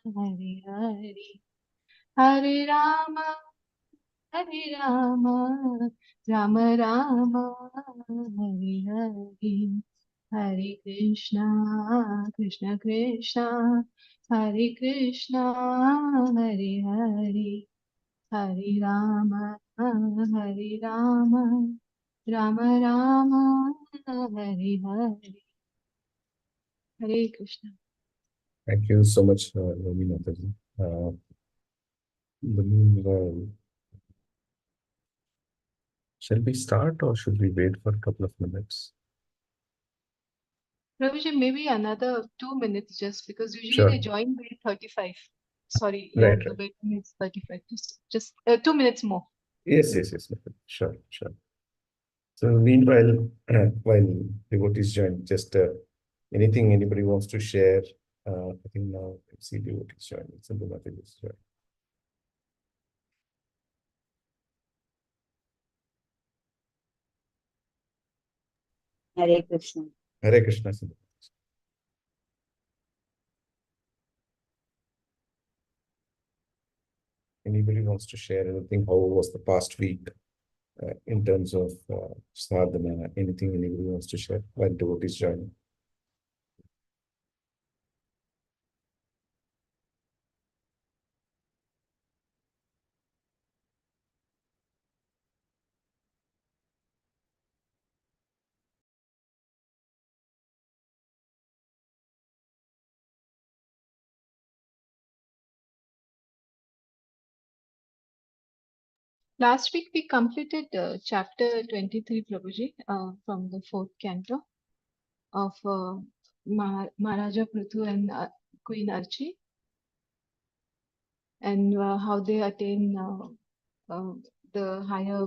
Hare Hare, Hare Rama, Hare Rama, Rama Rama, Hare Hare, Hare Krishna, Krishna Krishna, Hare Krishna, Hare Hare, Hare Rama, Hare Rama, Rama Rama, Hare Hare. Hare Krishna. Thank you so much, Romi Mataji. Meanwhile, shall we start or should we wait for a couple of minutes? Prabhuji, maybe another 2 minutes just because usually Sure. they join by 35. Sorry, Right, the right. waiting is 35. Just 2 minutes more. Yes, yes, yes. Sure, sure. So meanwhile, while devotees join, just anything anybody wants to share, I think now I see devotees join. Simple Mataji is join. Hare Krishna. Hare Krishna. Simple. Anybody wants to share anything? How was the past week in terms of sadhana? Anything anybody wants to share while devotees join? Last week we completed chapter 23, Prabhuji, from the fourth canto of Maharaja Prithu and Queen Archie, and how they attain the higher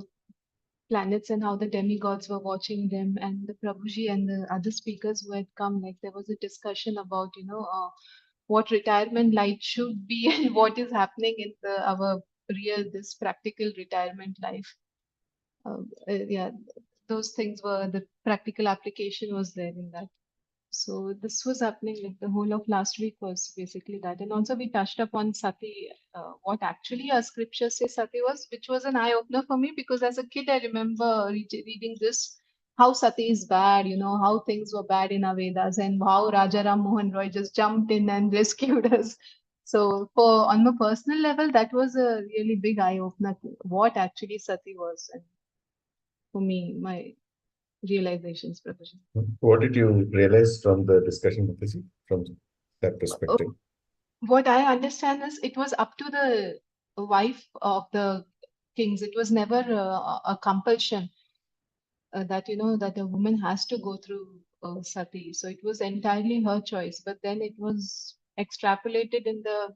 planets and how the demigods were watching them, and the Prabhuji and the other speakers who had come, like there was a discussion about, what retirement life should be and what is happening in our real, this practical retirement life. Yeah, those things were, the practical application was there in that. So this was happening, like the whole of last week was basically that. And also we touched upon sati, what actually our scripture says sati was, which was an eye opener for me because as a kid I remember reading this, how sati is bad, how things were bad in our Vedas and how Raja Ram Mohan Roy just jumped in and rescued us. So for on a personal level, that was a really big eye opener, what actually sati was. And for me, my realizations, Prabhuji. What did you realize from the discussion, Mataji, from that perspective? What I understand is it was up to the wife of the kings. It was never a compulsion that that a woman has to go through sati. So it was entirely her choice. But then it was extrapolated in the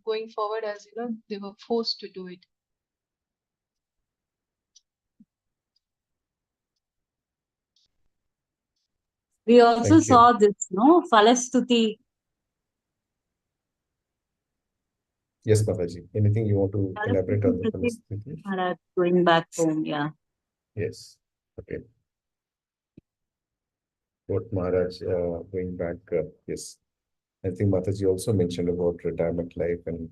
going forward as they were forced to do it. We also Thank you. saw this, no? Falastuti. Yes, Mataji. Anything you want to elaborate on the Falastuti Palestinian? Maharaj going back home, yeah. Yes. Okay. What Maharaj going back? Yes. I think Mataji also mentioned about retirement life and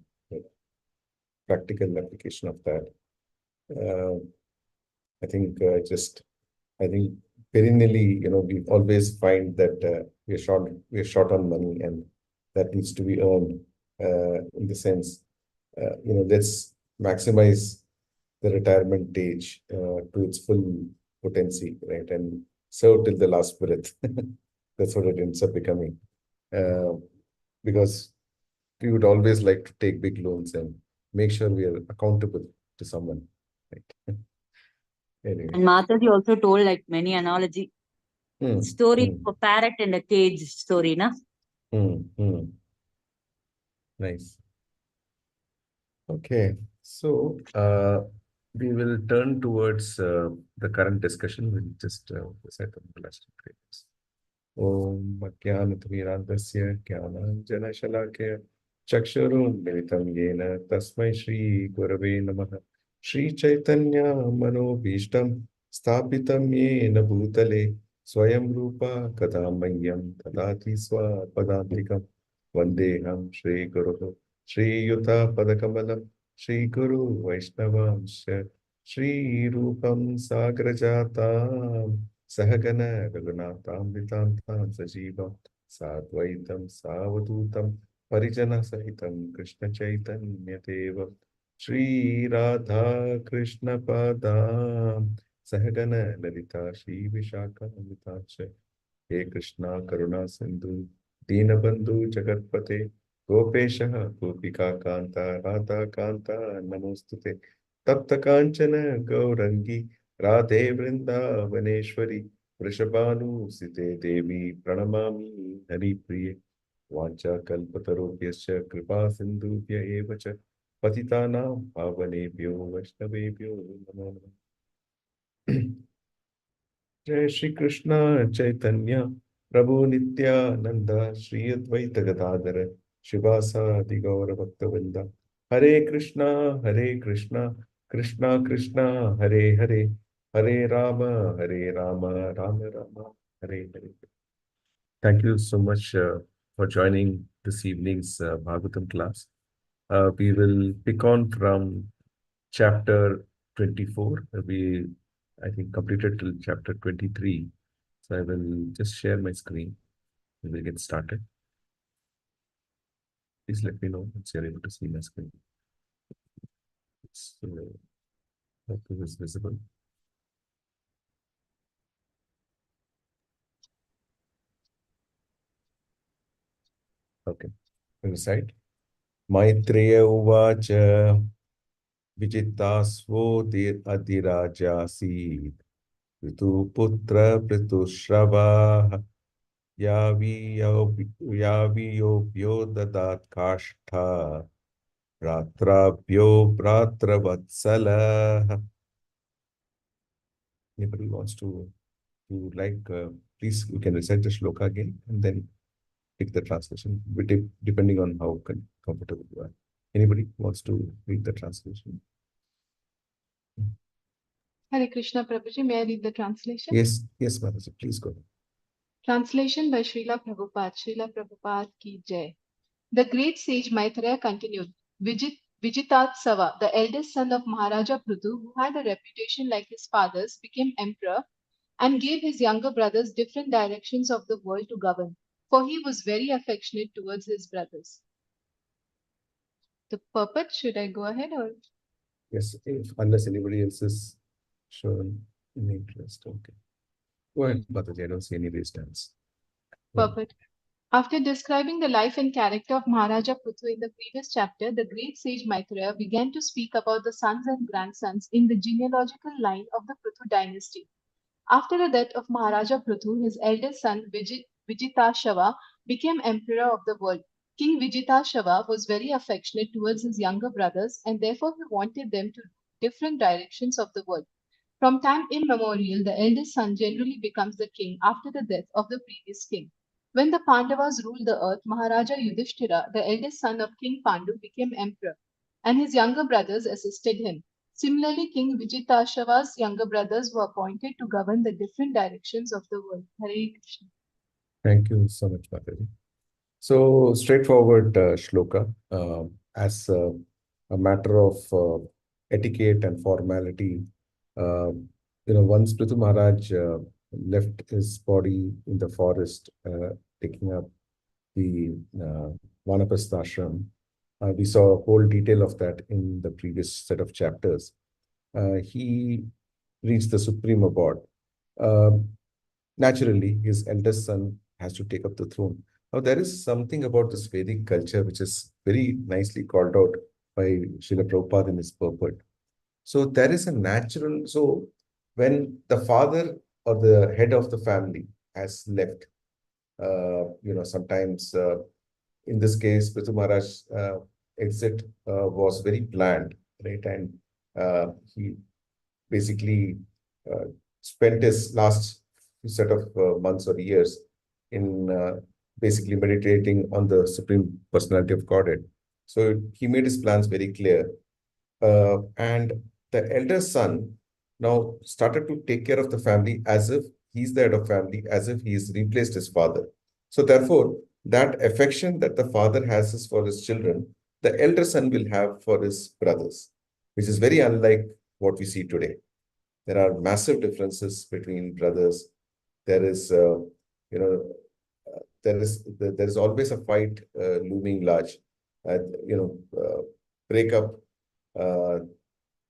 practical application of that. I think I think perennially, we always find that we're short on money, and that needs to be earned. In the sense, let's maximize the retirement age to its full potency, right, and serve till the last breath. That's what it ends up becoming, because we would always like to take big loans and make sure we are accountable to someone, right? Anyway. And Mataji also told like many analogy. Story for parrot and a cage story, na? Nice. Okay, so we will turn towards the current discussion. We'll just recite the last prayers. Om Jnanatimirandasya Jnananjanashalakya Chakshurunmilitam Yena Tasmai Shri Gurave Namaha Shri Chaitanya Manobhishtam Sthapitam Yena Bhutale Swayam Rupa Kadamayyam Tadati Swapadantikam Vandeham Shri Guruhu Shri Yuta Padakamalam, Shri Guru Vaishnavamsha, Shri Rupam Sagrajatam, Sahagana Raghunatam Vitantam Sajivam, Sadvaitam Savadutam, Parijana Sahitam, Krishna Chaitanya Devam, Shri Radha Krishna Padam, Sahagana Lalita Shri Vishaka Vitasha, He Krishna Karuna Sindhu, Deenabandhu Jagatpate, Gopeshah Gopika Kanta Radha Kanta Namostute, Tapta Kanchana Gaurangi Radhe Vrindavaneshwari, Vrishabhanu Site Devi Pranamami Hari Priye, Vancha Kalpatarubhyascha Kripa Sindhubhya Evacha, Patitanam Pavanebhyo Vaishnavebhyo Namo Namaha. जय श्री कृष्ण चैतन्य प्रभु नित्यानंद श्री अद्वैत गदाधर शिवासादि गौर भक्तवृंद हरे Krishna Krishna Krishna Hare Hare Hare Ram Ram Ram Hare Hare. Thank you so much for joining this evening's Bhagwatam class. We will pick on from chapter 24. I think, completed till chapter 23. So I will just share my screen and we'll get started. Please let me know once you're able to see my screen. Hope it is visible. Okay. Recite. Maitreya uvacha vijitasvo adhirajasid Ritu putra pritushrava yaviyobhyo dadat kashtha Ratrabhyo Bhatravatsala. Anybody wants to please, you can recite the shloka again and then pick the translation, depending on how comfortable you are. Anybody wants to read the translation? Hare Krishna Prabhuji, may I read the translation? Yes, Mataji, please go. Translation by Srila Prabhupada. Srila Prabhupada ki jai. The great sage Maitreya continued. Vijitatsava, the eldest son of Maharaja Prithu, who had a reputation like his father's, became emperor and gave his younger brothers different directions of the world to govern, for he was very affectionate towards his brothers. The purport, should I go ahead or? Yes, unless anybody else is shown any interest. Okay. Go ahead, Mataji. I don't see any raised hands. Purport. After describing the life and character of Maharaja Prithu in the previous chapter, the great sage Maitreya began to speak about the sons and grandsons in the genealogical line of the Prithu dynasty. After the death of Maharaja Prithu, his eldest son Vijitashawa became emperor of the world. King Vijitashawa was very affectionate towards his younger brothers and therefore he wanted them to different directions of the world. From time immemorial, the eldest son generally becomes the king after the death of the previous king. When the Pandavas ruled the earth, Maharaja Yudhishthira, the eldest son of King Pandu, became emperor, and his younger brothers assisted him. Similarly, King Vijitashawa's younger brothers were appointed to govern the different directions of the world. Hare Krishna. Thank you so much, Mataji. So, straightforward shloka. As a matter of etiquette and formality, once Prithu Maharaj left his body in the forest, taking up the Vanaprastha ashram, we saw a whole detail of that in the previous set of chapters. He reached the supreme abode. Naturally, his eldest son has to take up the throne. Now, there is something about this Vedic culture which is very nicely called out by Srila Prabhupada in his purport. So there is a natural, so when the father or the head of the family has left, sometimes in this case, Prithu Maharaj's exit was very planned, right? And he basically spent his last set of months or years in basically meditating on the Supreme Personality of Godhead. So he made his plans very clear. And the elder son now started to take care of the family as if he's the head of family, as if he's replaced his father. So therefore, that affection that the father has is for his children, the elder son will have for his brothers, which is very unlike what we see today. There are massive differences between brothers. There is, you know, there is always a fight looming large. You know, breakup. Uh,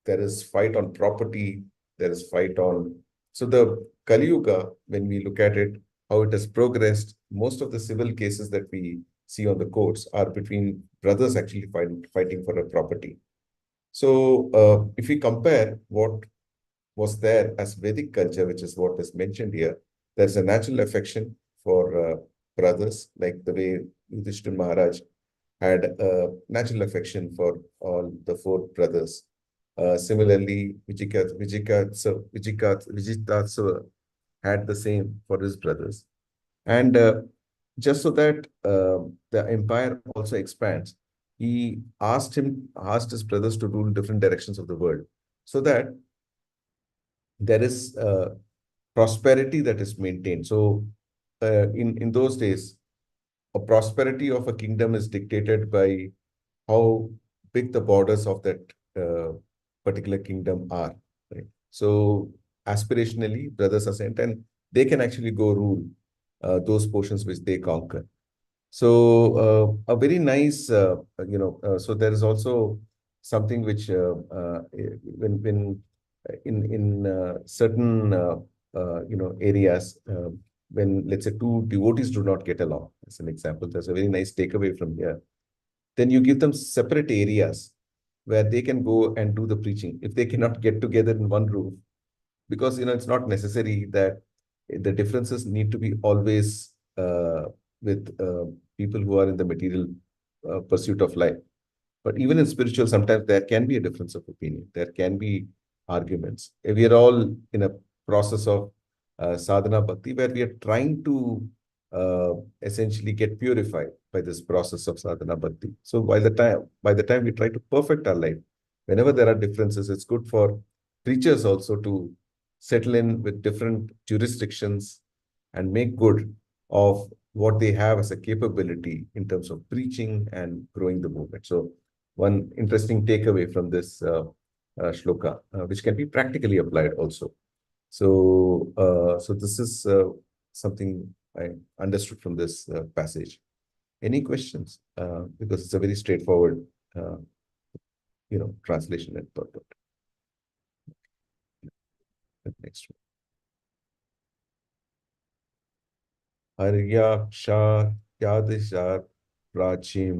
there is fight on property. There is fight on. So the Kali Yuga, when we look at it, how it has progressed, most of the civil cases that we see on the courts are between brothers actually fighting for a property. So if we compare what was there as Vedic culture, which is what is mentioned here, there's a natural affection for brothers, like the way Yudhishthira Maharaj had a natural affection for all the four brothers. Similarly, Vijitasva had the same for his brothers. And just so that the empire also expands, he asked his brothers to rule different directions of the world, so that there is prosperity that is maintained. So in those days, a prosperity of a kingdom is dictated by how big the borders of that particular kingdom are. Right? So aspirationally, brothers are sent, and they can actually go rule those portions which they conquer. So a very nice, so there is also something which when in certain areas, when let's say two devotees do not get along, as an example, there's a very nice takeaway from here. Then you give them separate areas where they can go and do the preaching if they cannot get together in one roof, because it's not necessary that the differences need to be always with people who are in the material pursuit of life. But even in spiritual, sometimes there can be a difference of opinion. There can be arguments. We are all in a process of sadhana bhakti, where we are trying to essentially get purified by this process of sadhana bhakti. So by the time we try to perfect our life, whenever there are differences, it's good for preachers also to settle in with different jurisdictions and make good of what they have as a capability in terms of preaching and growing the movement. So one interesting takeaway from this shloka, which can be practically applied also. So this is something I understood from this passage. Any questions? Because it's a very straightforward, translation and purport. Next one. Haryaksha Yadisha Prachim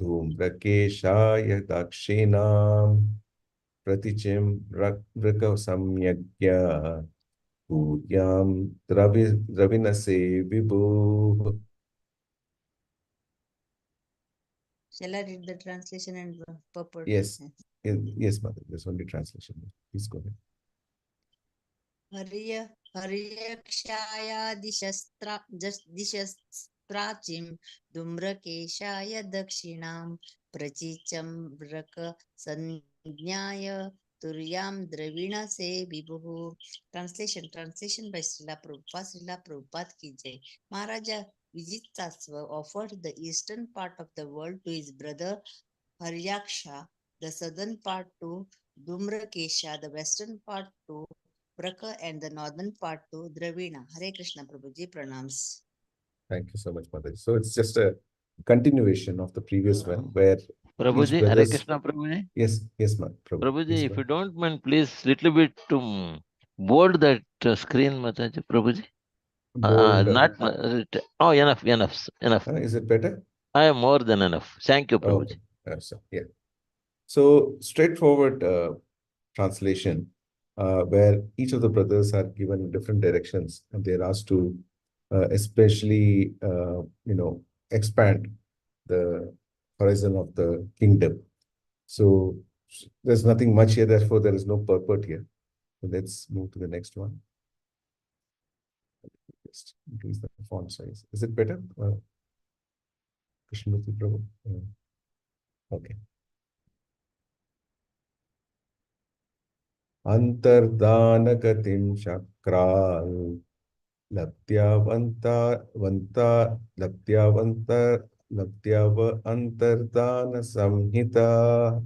Dhumrakeshaya Dakshinam Pratichim Vraka Samyagya Puryam Dravinase Vibhu. Shall I read the translation and purport? Yes, yes, Mother. There's only translation. Please go ahead. Haryakshaya dishasprachim Dhumrakeshaya dakshinam Prachicham Vraka Sanyaya Turyam Dravina Se Vibhu. Translation by Srila Prabhupada ki jai. Maharaja Vijitasva offered the eastern part of the world to his brother Haryaksha, the southern part to Dhumrakesha, the western part to Braka, and the northern part to Dravina. Hare Krishna Prabhuji, pranams. Thank you so much, Mother. So it's just a continuation of the previous one, where Prabhuji, Hare Krishna Prabhuji. Yes, Mother. Prabhuji, if you don't mind, please little bit to bold that screen, Mataji, Prabhuji. Bold. Enough. Is it better? I am more than enough. Thank you, Prabhuji. Okay. So straightforward translation, where each of the brothers are given different directions, and they're asked to especially expand the horizon of the kingdom. So there's nothing much here, therefore there is no purport here. So let's move to the next one. Just increase the font size. Is it better? Krishnamurti Prabhu? Okay. Antardhanagatim Shakral Laptyavanta Latyava Antardana Samhita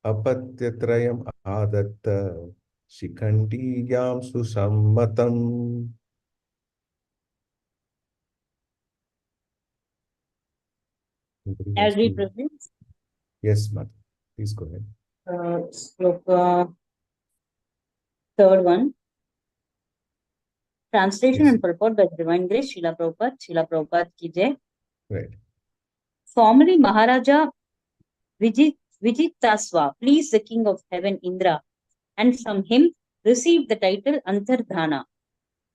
Apatyatrayam Adatta Shikhandiyam Susammatam. Anybody I'll wants read to? preference. Yes, Mata. Please go ahead. Sloka, third one. Translation Yes. and purport by Divine Grace, Srila Prabhupada ki jai. Right. Formerly Maharaja Vijitaswa pleased the king of heaven Indra, and from him received the title Antardhana.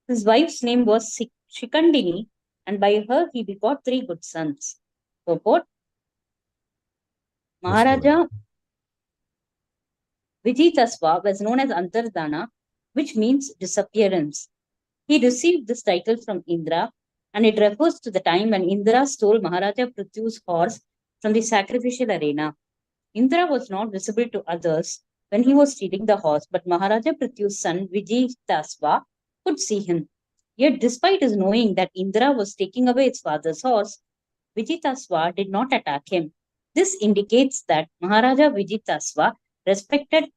His wife's name was Shikandini, and by her he begot 3 good sons. Purport. Yes, go ahead. Maharaja Vijitaswa was known as Antardhana, which means disappearance. He received this title from Indra, and it refers to the time when Indra stole Maharaja Prithu's horse from the sacrificial arena. Indra was not visible to others when he was stealing the horse, but Maharaja Prithu's son Vijitasva could see him. Yet, despite his knowing that Indra was taking away his father's horse, Vijitasva did not attack him. This indicates that Maharaja Vijitasva respected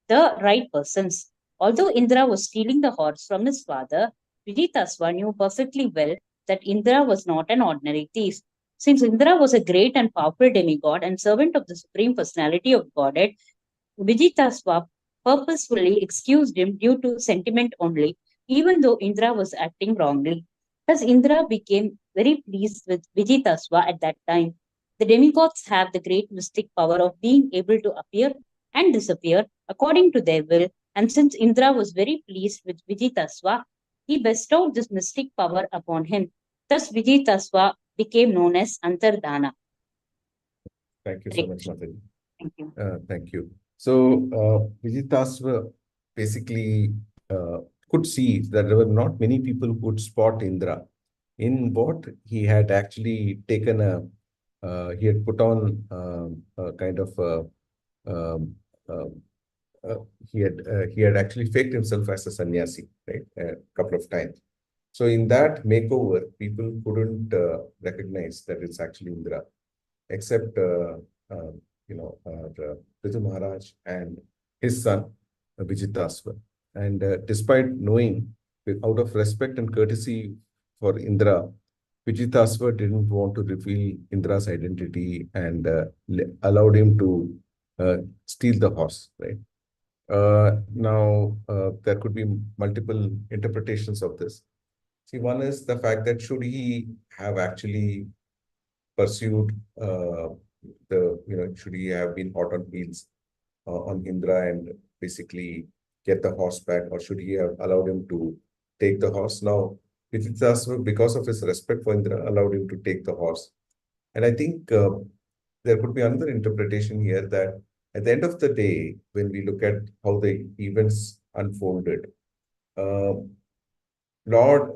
the right persons. Although Indra was stealing the horse from his father, Vijitasva knew perfectly well that Indra was not an ordinary thief. Since Indra was a great and powerful demigod and servant of the Supreme Personality of Godhead, Vijitasva purposefully excused him due to sentiment only, even though Indra was acting wrongly. Thus, Indra became very pleased with Vijitasva at that time. The demigods have the great mystic power of being able to appear and disappear according to their will, and since Indra was very pleased with Vijitasva, he bestowed this mystic power upon him. Thus, Vijitasva became known as Antardhana. Thank you so much, Mataji. Thank you. Thank you. So, Vijitasva basically could see that there were not many people who could spot Indra in what he had actually taken he had put on a kind of um, uh, he had actually faked himself as a sannyasi, right, a couple of times. So in that makeover, people couldn't recognize that it's actually Indra, except Prithu Maharaj and his son Vijitasva. And despite knowing, out of respect and courtesy for Indra, Vijitasva didn't want to reveal Indra's identity and allowed him to steal the horse, right? Now, there could be multiple interpretations of this. See, one is the fact that should he have actually pursued should he have been hot on heels on Indra and basically get the horse back, or should he have allowed him to take the horse? Now, Vijitasva, because of his respect for Indra, allowed him to take the horse. And I think there could be another interpretation here that at the end of the day, when we look at how the events unfolded, Lord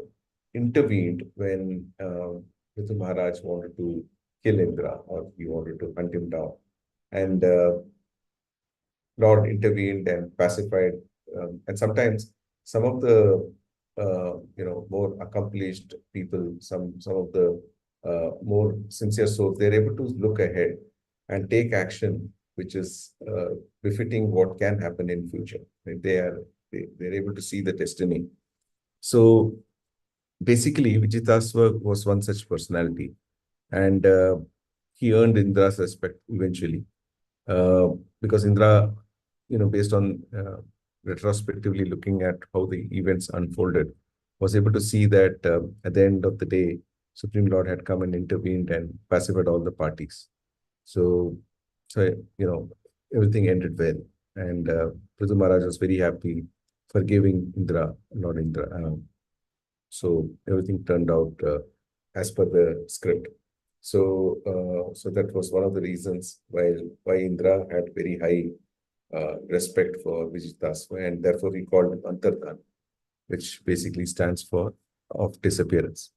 intervened when Prithu Maharaj wanted to kill Indra, or he wanted to hunt him down. And Lord intervened and pacified. And sometimes some of the more accomplished people, some of the more sincere souls, they're able to look ahead and take action, which is befitting what can happen in future. Right? They're able to see the destiny. So basically, Vijitasva was one such personality, and he earned Indra's respect eventually, because Indra, based on retrospectively looking at how the events unfolded, was able to see that at the end of the day, Supreme Lord had come and intervened and pacified all the parties. So everything ended well, and Prithu Maharaj was very happy, forgiving Indra, Lord Indra. So everything turned out as per the script. So that was one of the reasons why Indra had very high respect for Vijitasva, and therefore he called him Antardhan, which basically stands for of disappearance.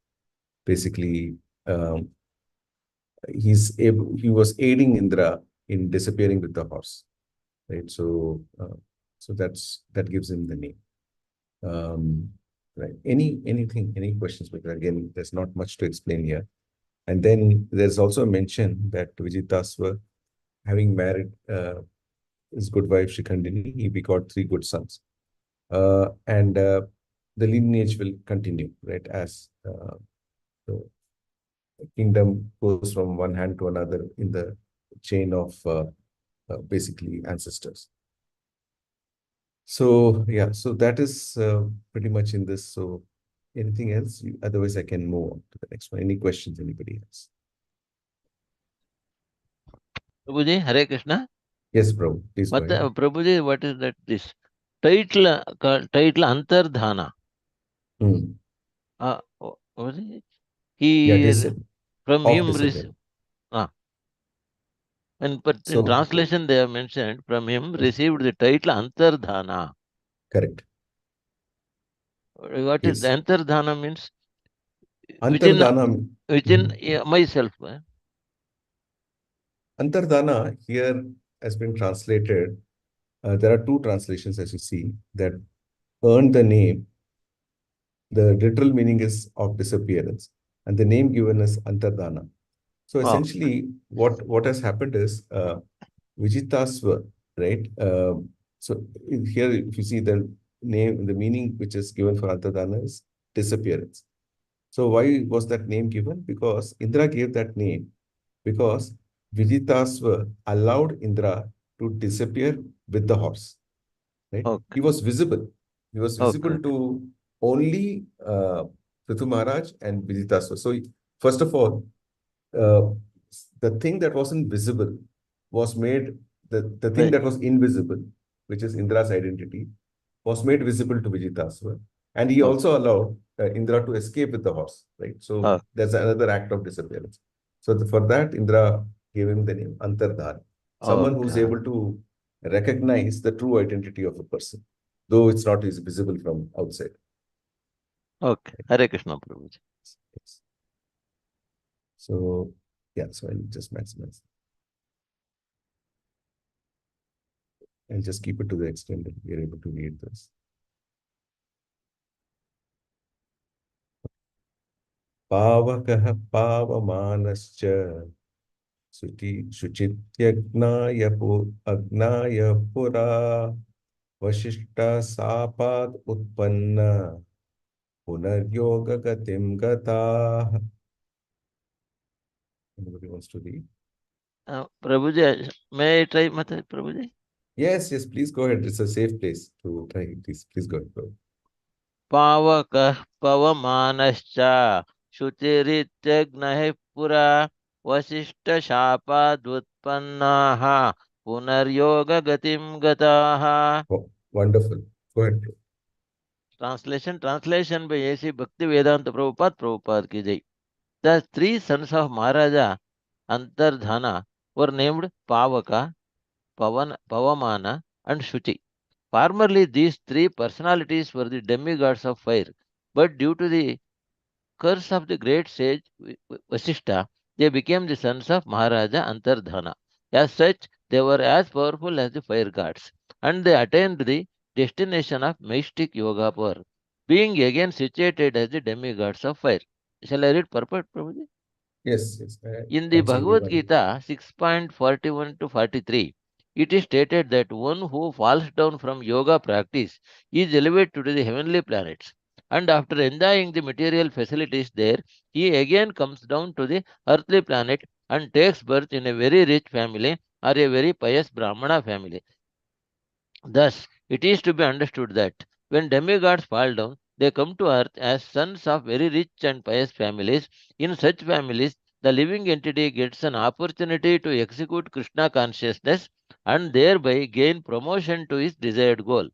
Basically, he was aiding Indra in disappearing with the horse, right? So that gives him the name. Right. Any questions? Because again, there's not much to explain here. And then there's also a mention that Vijitasva, having married his good wife Shikhandini, he begot 3 good sons. And the lineage will continue, right? As the kingdom goes from one hand to another in the chain of basically ancestors. So yeah, so that is pretty much in this. So anything else? Otherwise, I can move on to the next one. Any questions, anybody else? Prabhuji, Hare Krishna. Yes, bro. Please go ahead. Prabhuji, what is that? This title, Antardhana. What was it? Yeah, He from of him disappearance. but in So translation they have mentioned from him yes, received the title Antardhana. correct. What is the Yes. Antardhana means? Antardhana. Within myself. Antardhana here has been translated. There are 2 translations, as you see, that earn the name. The literal meaning is of disappearance, and the name given is Antardhana. So essentially, what has happened is Vijitasva, right? So here, if you see the name, the meaning which is given for Antardhana is disappearance. So why was that name given? Because Indra gave that name because Vijitasva allowed Indra to disappear with the horse. Right? Okay. He was visible. He was visible to only Prithu Maharaj and Vijitasva. So first of all, the thing that wasn't visible was made, the thing that was invisible, which is Indra's identity, was made visible to Vijitasva. And he also allowed Indra to escape with the horse, right? So there's another act of disappearance. So for that, Indra gave him the name Antardhana, someone who's able to recognize the true identity of a person, though it's not visible from outside. Okay. Hare Krishna, Prabhuji. Yes. So, yeah, so I'll just maximize. And just keep it to the extent that we are able to read this. Pavakah pavamanascha शुचित्यग्नाय पुरा वशिष्ठ सापाद उत्पन्न पुनर्योग गतिम गताः. Anybody wants to read? Prabhuji, may I try, Prabhuji? Yes, please go ahead. It's a safe place to try. Please go ahead. Pavakah pavamanascha शुचिरित्यग्नः पुरा वसिष्ठ शापादुत्पन्नाः पुनर्योगगतिं गताः. Wonderful. Go ahead. Translation by A.C. Bhaktivedanta Prabhupada ki jai. The 3 sons of Maharaja Antardhana were named Pavaka, Pavamana and Shuchi. Formerly, these 3 personalities were the demigods of fire, but due to the curse of the great sage Vasishta, they became the sons of Maharaja Antardhana. As such, they were as powerful as the fire gods, and they attained the destination of mystic yoga power, being again situated as the demigods of fire. Shall I read purport, Prabhuji? Yes. In the Bhagavad Gita 6.41 to 43, it is stated that one who falls down from yoga practice is elevated to the heavenly planets, and after enjoying the material facilities there, he again comes down to the earthly planet and takes birth in a very rich family or a very pious Brahmana family. Thus, it is to be understood that when demigods fall down, they come to earth as sons of very rich and pious families. In such families, the living entity gets an opportunity to execute Krishna consciousness and thereby gain promotion to his desired goal.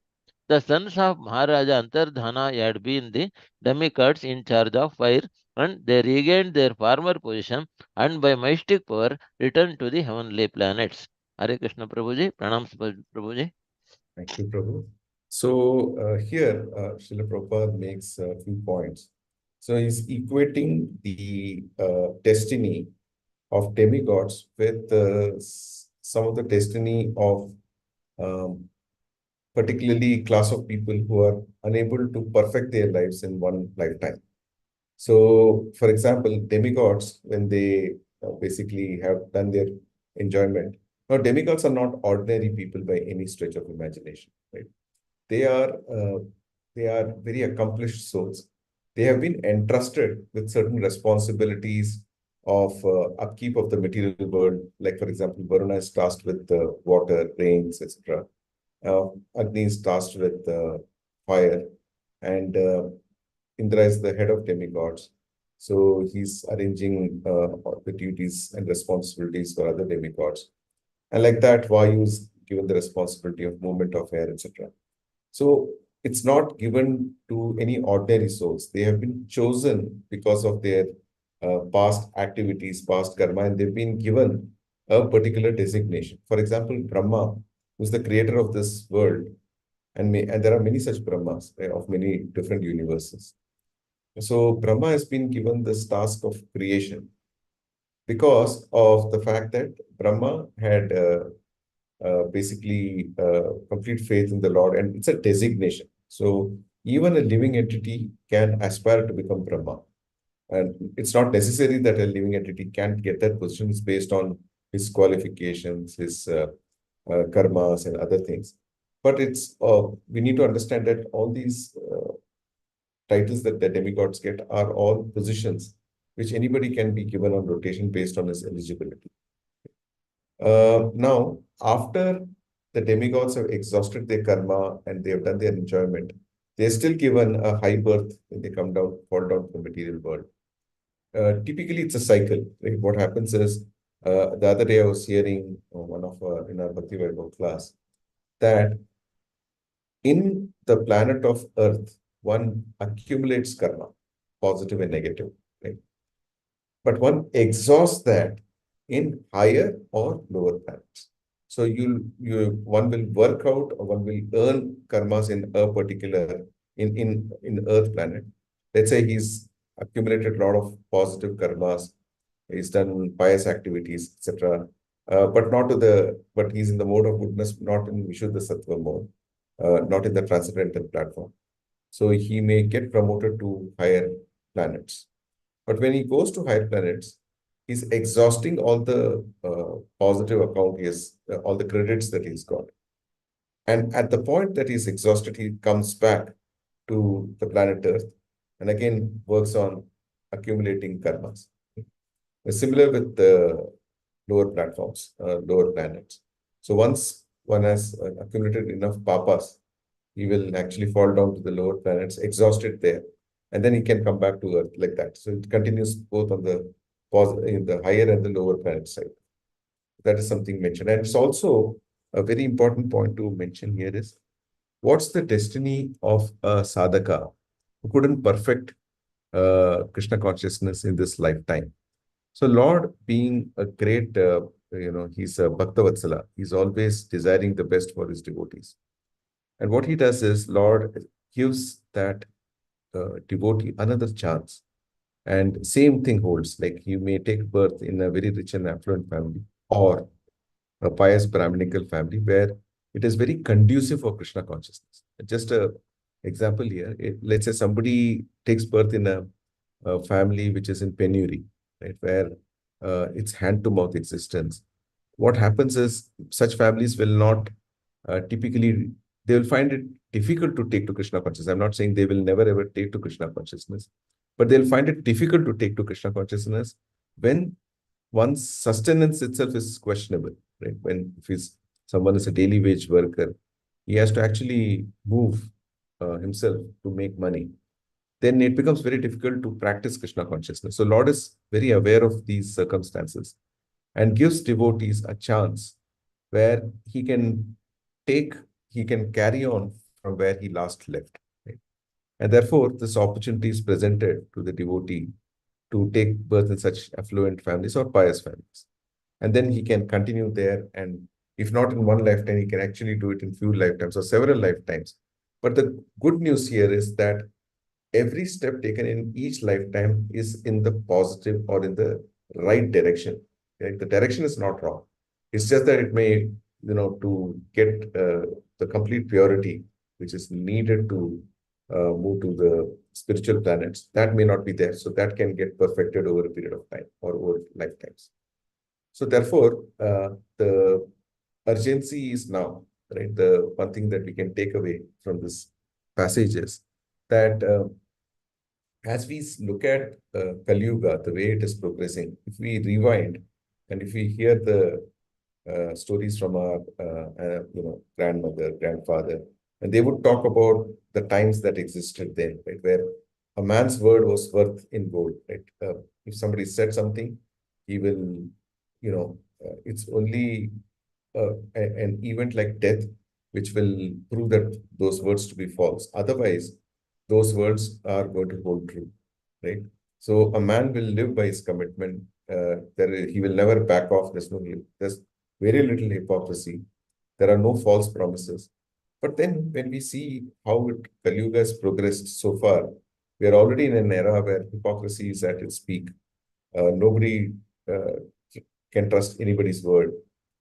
The sons of Maharaja Antardhana had been the demigods in charge of fire, and they regained their former position and by mystic power returned to the heavenly planets. Hare Krishna Prabhuji, Pranams Prabhuji. Thank you, Prabhu. So here, Srila Prabhupada makes a few points. So he's equating the destiny of demigods with some of the destiny of particularly class of people who are unable to perfect their lives in one lifetime. So, for example, demigods, when they basically have done their enjoyment, now demigods are not ordinary people by any stretch of imagination, right? They are very accomplished souls. They have been entrusted with certain responsibilities of upkeep of the material world. Like, for example, Varuna is tasked with water, rains, etc. Agni is tasked with fire, and Indra is the head of demigods. So he's arranging the duties and responsibilities for other demigods. And like that, Vayu is given the responsibility of movement of air, etc. So it's not given to any ordinary souls. They have been chosen because of their past activities, past karma, and they've been given a particular designation. For example, Brahma, who's the creator of this world, and there are many such Brahmas of many different universes. So Brahma has been given this task of creation because of the fact that Brahma had basically complete faith in the Lord, and it's a designation. So even a living entity can aspire to become Brahma. And it's not necessary that a living entity can't get that position. It's based on his qualifications, his karmas, and other things. But it's we need to understand that all these titles that the demigods get are all positions which anybody can be given on rotation based on his eligibility. Now, after the demigods have exhausted their karma and they have done their enjoyment, they're still given a high birth when they come down, fall down to the material world. Typically, it's a cycle. Right? What happens is, the other day I was hearing one of in our Bhakti Vaibhav class that in the planet of Earth, one accumulates karma, positive and negative, right? But one exhausts that in higher or lower planets. So one will work out or one will earn karmas in a particular in Earth planet. Let's say he's accumulated a lot of positive karmas, he's done pious activities, etc. But he's in the mode of goodness, not in Vishuddha Sattva mode, not in the transcendental platform. So he may get promoted to higher planets. But when he goes to higher planets, he's exhausting all the positive account he has, all the credits that he's got. And at the point that he's exhausted, he comes back to the planet Earth and again works on accumulating karmas. Similar with the lower platforms, lower planets. So once one has accumulated enough papas, he will actually fall down to the lower planets, exhausted there, and then he can come back to Earth like that. So it continues both on the in the higher and the lower planet side. That is something mentioned. And it's also a very important point to mention here is what's the destiny of a sadhaka who couldn't perfect Krishna consciousness in this lifetime? So Lord, being a great, he's a Bhaktavatsala. He's always desiring the best for his devotees. And what he does is, Lord gives that devotee another chance. And same thing holds, like you may take birth in a very rich and affluent family or a pious Brahminical family where it is very conducive for Krishna consciousness. Just a example here, let's say somebody takes birth in a family which is in penury, right, where it's hand-to-mouth existence. What happens is such families will not typically, they will find it difficult to take to Krishna consciousness. I'm not saying they will never ever take to Krishna consciousness, but they'll find it difficult to take to Krishna consciousness when one's sustenance itself is questionable, right? When if someone is a daily wage worker, he has to actually move himself to make money. Then it becomes very difficult to practice Krishna consciousness. So Lord is very aware of these circumstances and gives devotees a chance where he can carry on from where he last left. Right? And therefore, this opportunity is presented to the devotee to take birth in such affluent families or pious families. And then he can continue there. And if not in one lifetime, he can actually do it in few lifetimes or several lifetimes. But the good news here is that every step taken in each lifetime is in the positive or in the right direction. Right? The direction is not wrong. It's just that it may, to get the complete purity, which is needed to move to the spiritual planets, that may not be there. So that can get perfected over a period of time or over lifetimes. So therefore, the urgency is now, right? The one thing that we can take away from this passage is that as we look at Kali Yuga, the way it is progressing, if we rewind and if we hear the stories from our grandmother, grandfather, and they would talk about the times that existed then, right, where a man's word was worth in gold, right? If somebody said something, he will, it's only an event like death which will prove that those words to be false. Otherwise, those words are going to hold true, right? So a man will live by his commitment. He will never back off. There's very little hypocrisy. There are no false promises. But then when we see how Kali Yuga has progressed so far, we are already in an era where hypocrisy is at its peak. Nobody can trust anybody's word.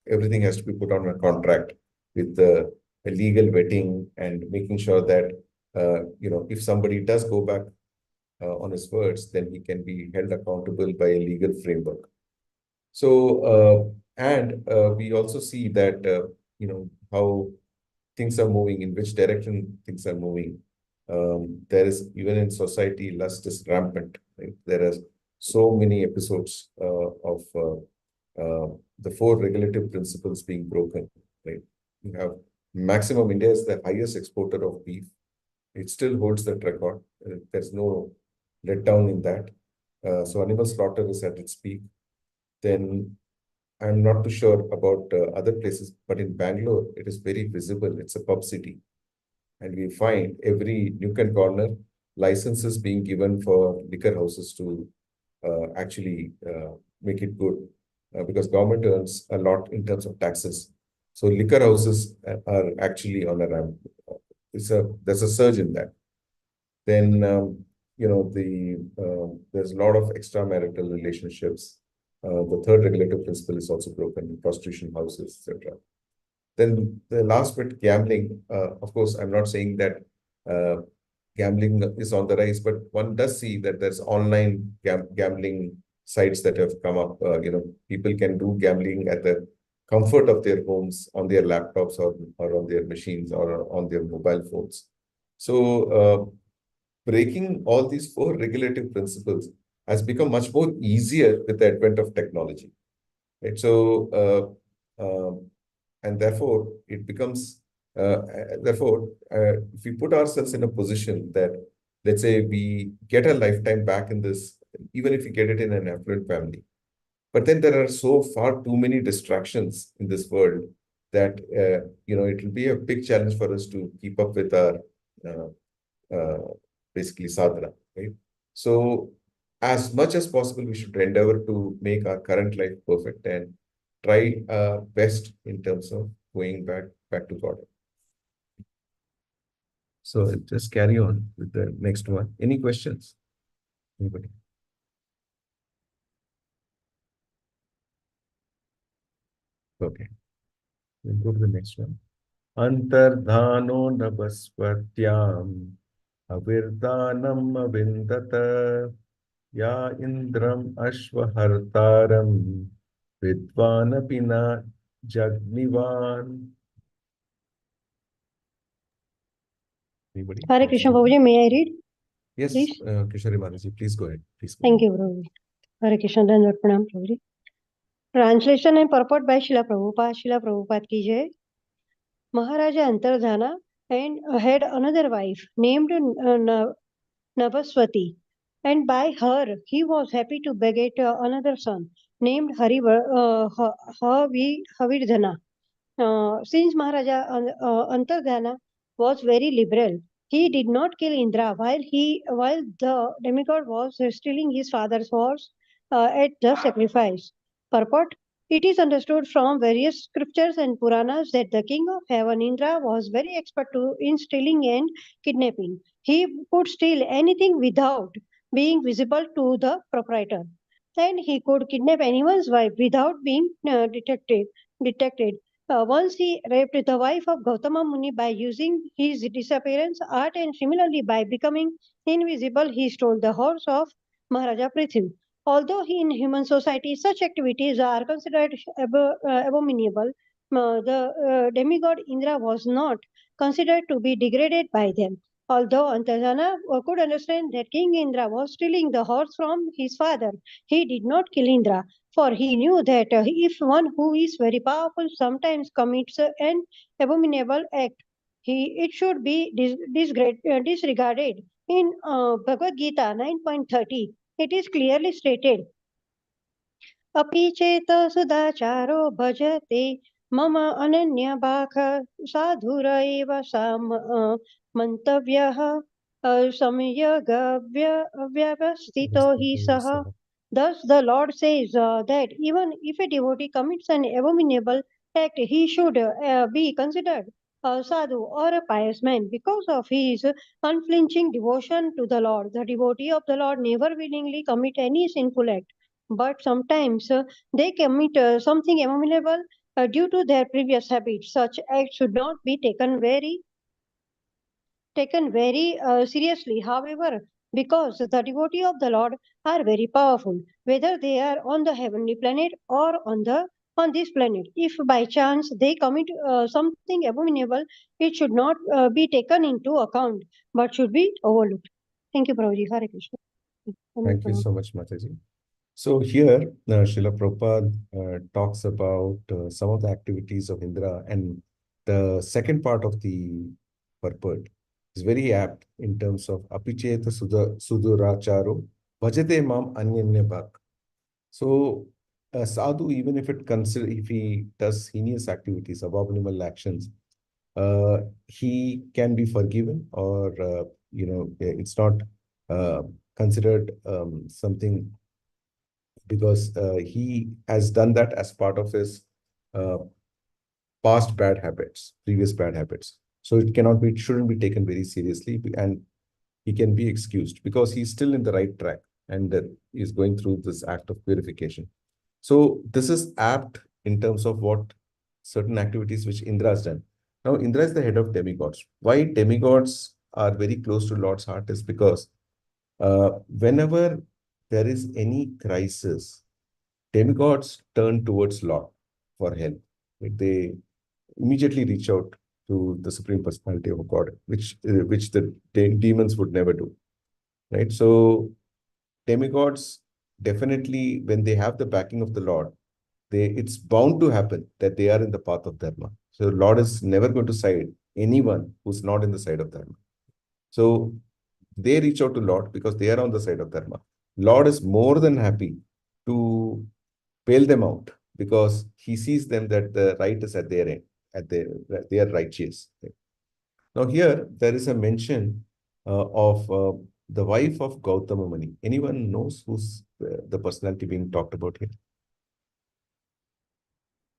Everything has to be put on a contract with a legal vetting and making sure that if somebody does go back on his words, then he can be held accountable by a legal framework. So, we also see that, how things are moving, in which direction things are moving. There is, even in society, lust is rampant. Right? There are so many episodes of the four regulative principles being broken. Right? You have maximum. India is the highest exporter of beef. It still holds that record. There's no letdown in that. So animal slaughter is at its peak. Then I'm not too sure about other places, but in Bangalore, it is very visible. It's a pub city. And we find every nook and corner licenses being given for liquor houses to actually make it good, because government earns a lot in terms of taxes. So liquor houses are actually on a ramp. There's a surge in that. Then there's a lot of extramarital relationships. The third regulative principle is also broken, prostitution houses, etc. Then the last bit, gambling. Of course, I'm not saying that gambling is on the rise, but one does see that there's online gambling sites that have come up. People can do gambling at the comfort of their homes, on their laptops or on their machines or on their mobile phones. So breaking all these four regulative principles has become much more easier with the advent of technology. Right? So, and therefore, it becomes, if we put ourselves in a position that, let's say, we get a lifetime back in this, even if we get it in an affluent family, but then there are so far too many distractions in this world that, it will be a big challenge for us to keep up with our basically sadhana, right? So as much as possible, we should endeavor to make our current life perfect and try our best in terms of going back to God. So I'll just carry on with the next one. Any questions? Anybody? Okay. We'll go to the next one. Antardhano nabasvatyam avirdanam avindata ya indram ashvahartaram vidvanapina jagnivan. Anybody? Hare Krishna, Prabhuji, may I read? Yes, Please. Kishori Mataji, please go ahead. Please go Thank you, Prabhuji. Hare Krishna, Dhanavad Pranam, Prabhuji. Translation and purport by Srila Prabhupada. Srila Prabhupada ki jai. Maharaja Antardhana and had another wife named Navaswati, and by her he was happy to beget another son named Havirdhana. Since Maharaja Antardhana was very liberal, he did not kill Indra while the demigod was stealing his father's horse at the sacrifice. Purport: it is understood from various scriptures and Puranas that the king of heaven, Indra, was very expert in stealing and kidnapping. He could steal anything without being visible to the proprietor. And he could kidnap anyone's wife without being detected. Once he raped the wife of Gautama Muni by using his disappearance art, and similarly by becoming invisible, he stole the horse of Maharaja Prithvi. Although in human society such activities are considered abominable, the demigod Indra was not considered to be degraded by them. Although Antajana could understand that King Indra was stealing the horse from his father, he did not kill Indra, for he knew that if one who is very powerful sometimes commits an abominable act, it should be disregarded. In Bhagavad Gita 9.30, it is clearly stated, अपि चेत सुदाचारो भजते मम अनन्यभाग साधुरैव मन्तव्यः व्यवस्थितो हि सः. Thus the Lord says that even if a devotee commits an abominable act, he should be considered a sadhu or a pious man because of his unflinching devotion to the Lord. The devotee of the Lord never willingly commit any sinful act, but sometimes they commit something abominable due to their previous habits. Such acts should not be taken very seriously. However, because the devotee of the Lord are very powerful, whether they are on the heavenly planet or on this planet, if by chance they commit something abominable, it should not be taken into account, but should be overlooked. Thank you, Prabhuji. Hare Krishna. Thank you so much, Mataji. So here, Srila Prabhupada talks about some of the activities of Indra, and the second part of the purport is very apt in terms of apicheta suduracharo bhajate mam anyanya bhak. So a sadhu, even if he does heinous activities, abominable actions, he can be forgiven, or it's not considered something, because he has done that as part of his uh, past bad habits, previous bad habits. So it shouldn't be taken very seriously, and he can be excused because he's still in the right track and is going through this act of purification. So this is apt in terms of what certain activities which Indra has done. Now, Indra is the head of demigods. Why demigods are very close to Lord's heart is because whenever there is any crisis, demigods turn towards Lord for help. They immediately reach out to the Supreme Personality of God, which the demons would never do. Right? So demigods definitely, when they have the backing of the Lord, it's bound to happen that they are in the path of Dharma. So Lord is never going to side anyone who's not in the side of Dharma. So they reach out to Lord because they are on the side of Dharma. Lord is more than happy to bail them out because he sees them that the right is at their end, they are righteous. Now here there is a mention of the wife of Gautama Muni. Anyone knows who's the personality being talked about here?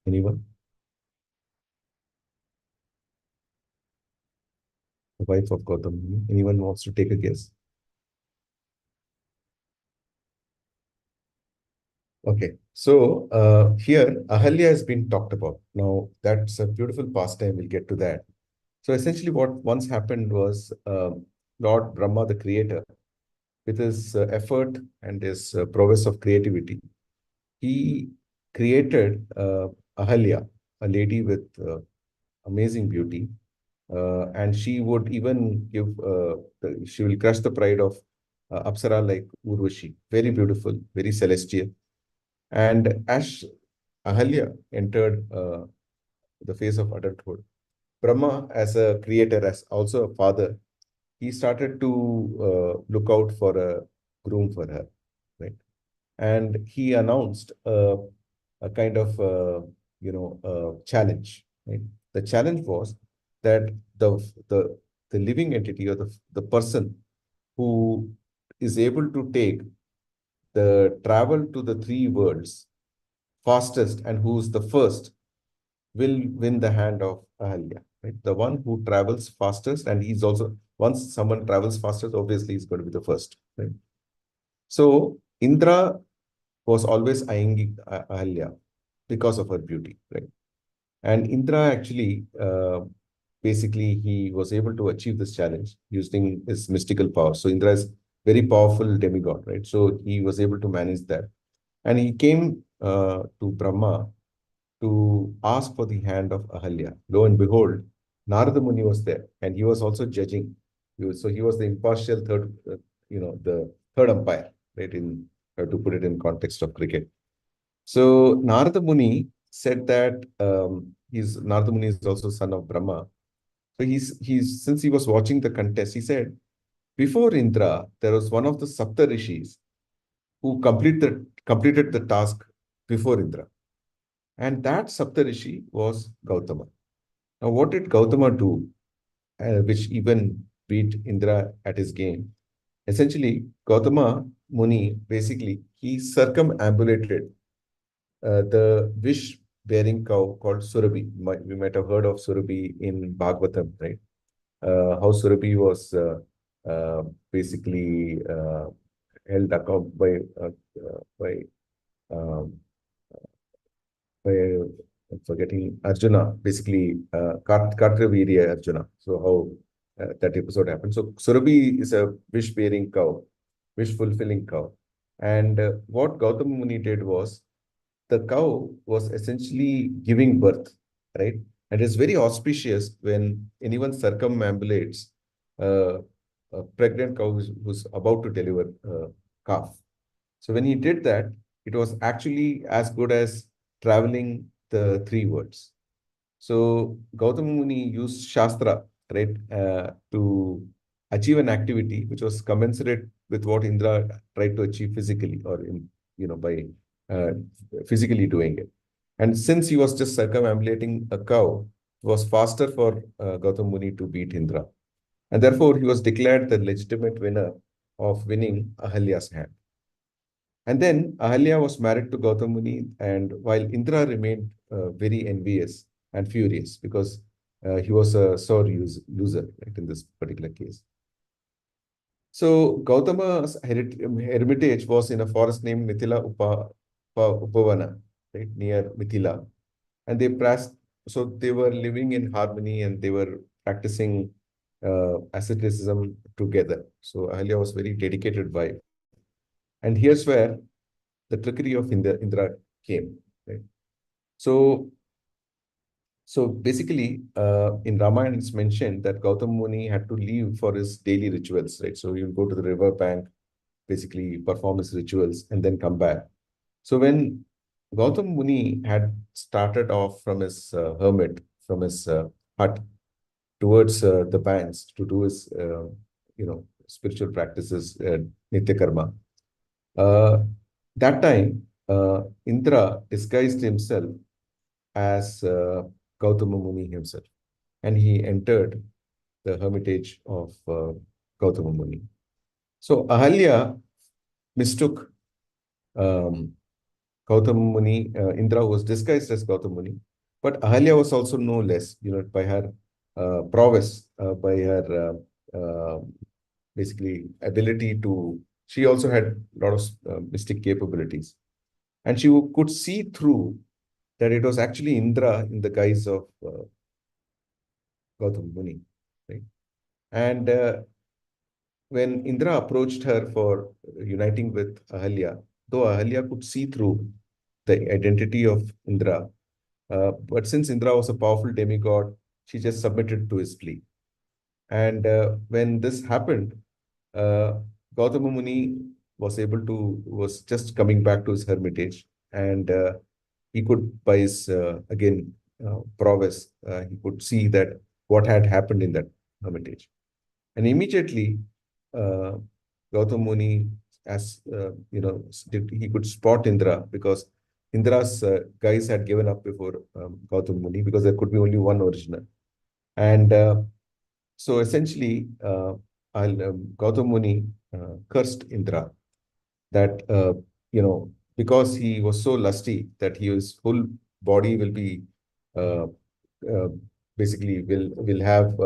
Anyone? The wife of Gautama Muni. Anyone wants to take a guess? Okay, so here Ahalya has been talked about. Now that's a beautiful pastime. We'll get to that. So essentially, what once happened was Lord Brahma, the creator, with his effort and his prowess of creativity, he created Ahalya, a lady with amazing beauty, and she would even she will crush the pride of Apsara like Urvashi, very beautiful, very celestial. And as Ahalya entered the phase of adulthood, Brahma, as a creator, as also a father, he started to look out for a groom for her, right? And he announced a kind of challenge. Right? The challenge was that the the living entity, or the person who is able to take the travel to the three worlds fastest and who's the first will win the hand of Ahalya. Right? The one who travels fastest, and he's also, once someone travels fastest, obviously he's going to be the first. Right? So Indra was always eyeing Ahalya because of her beauty. Right? And Indra actually basically he was able to achieve this challenge using his mystical power. So Indra is very powerful demigod, right? So he was able to manage that. And he came to Brahma to ask for the hand of Ahalya. Lo and behold, Narada Muni was there, and he was also judging. So he was the impartial third, the third umpire, right? To put it in context of cricket. So Narada Muni said that Narada Muni is also son of Brahma. So he's since he was watching the contest, he said, before Indra, there was one of the Sapta Rishis who completed the task before Indra. And that Saptarishi was Gautama. Now, what did Gautama do, which even beat Indra at his game? Essentially, Gautama Muni, basically, he circumambulated the wish-bearing cow called Surabhi. We might have heard of Surabhi in Bhagwatam, right? How Surabhi was basically held account by um, by forgetting Arjuna, basically Kartravirya Arjuna. So how that episode happened. So Surabhi is a wish-bearing cow, wish-fulfilling cow. And what Gautama Muni did was, the cow was essentially giving birth, right? And it's very auspicious when anyone circumambulates a pregnant cow who's about to deliver a calf. So when he did that, it was actually as good as traveling the three worlds. So Gautama Muni used Shastra, right, to achieve an activity which was commensurate with what Indra tried to achieve physically, or by uh, physically doing it. And since he was just circumambulating a cow, it was faster for Gautama Muni to beat Indra. And therefore, he was declared the legitimate winner of winning Ahalya's hand. And then Ahalya was married to Gautama Muni, and while Indra remained very envious and furious because he was a sore loser, right, in this particular case. So Gautama's hermitage was in a forest named Upavana, right, near Mithila. And so they were living in harmony, and they were practicing asceticism together. So Ahalya was very dedicated wife. And here's where the trickery of Indra came. Right? So basically, in Ramayana, it's mentioned that Gautama Muni had to leave for his daily rituals. Right? So he would go to the river bank, basically perform his rituals, and then come back. So when Gautama Muni had started off from his from his hut towards the banks to do his, spiritual practices, Nitya Karma. That time, Indra disguised himself as Gautama Muni himself, and he entered the hermitage of Gautama Muni. So Ahalya mistook um, Gautama Muni. Indra was disguised as Gautama Muni, but Ahalya was also no less, by her prowess, by her basically ability to. She also had a lot of mystic capabilities, and she could see through that it was actually Indra in the guise of Gautama Muni, right? And when Indra approached her for uniting with Ahalya, though Ahalya could see through the identity of Indra, but since Indra was a powerful demigod, she just submitted to his plea. And when this happened, uh, Gautama Muni was just coming back to his hermitage, and he could, by his, again, prowess, he could see that what had happened in that hermitage. And immediately, uh, Gautama Muni, he could spot Indra because Indra's guys had given up before Gautama Muni because there could be only one original. And so essentially, Gautama Muni cursed Indra that, because he was so lusty that his whole body will be uh, uh, basically will have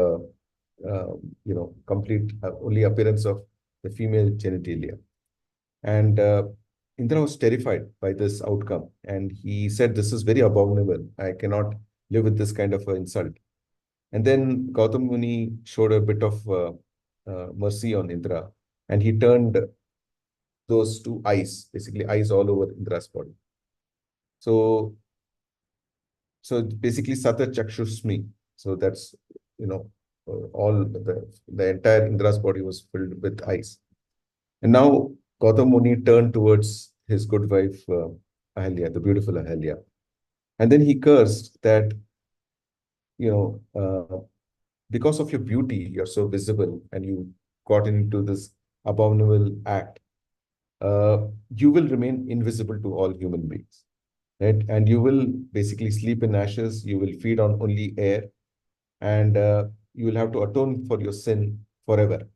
complete only appearance of the female genitalia. And Indra was terrified by this outcome, and he said, "This is very abominable. I cannot live with this kind of insult." And then Gautam Muni showed a bit of mercy on Indra, and he turned those to eyes, basically eyes all over Indra's body. So, basically Sata Chakshusmi. So that's, all the entire Indra's body was filled with eyes. And now Gautam Muni turned towards his good wife Ahalya, the beautiful Ahalya. And then he cursed that, because of your beauty, you're so visible and you got into this abominable act, you will remain invisible to all human beings, right? And you will basically sleep in ashes, you will feed on only air, and you will have to atone for your sin forever.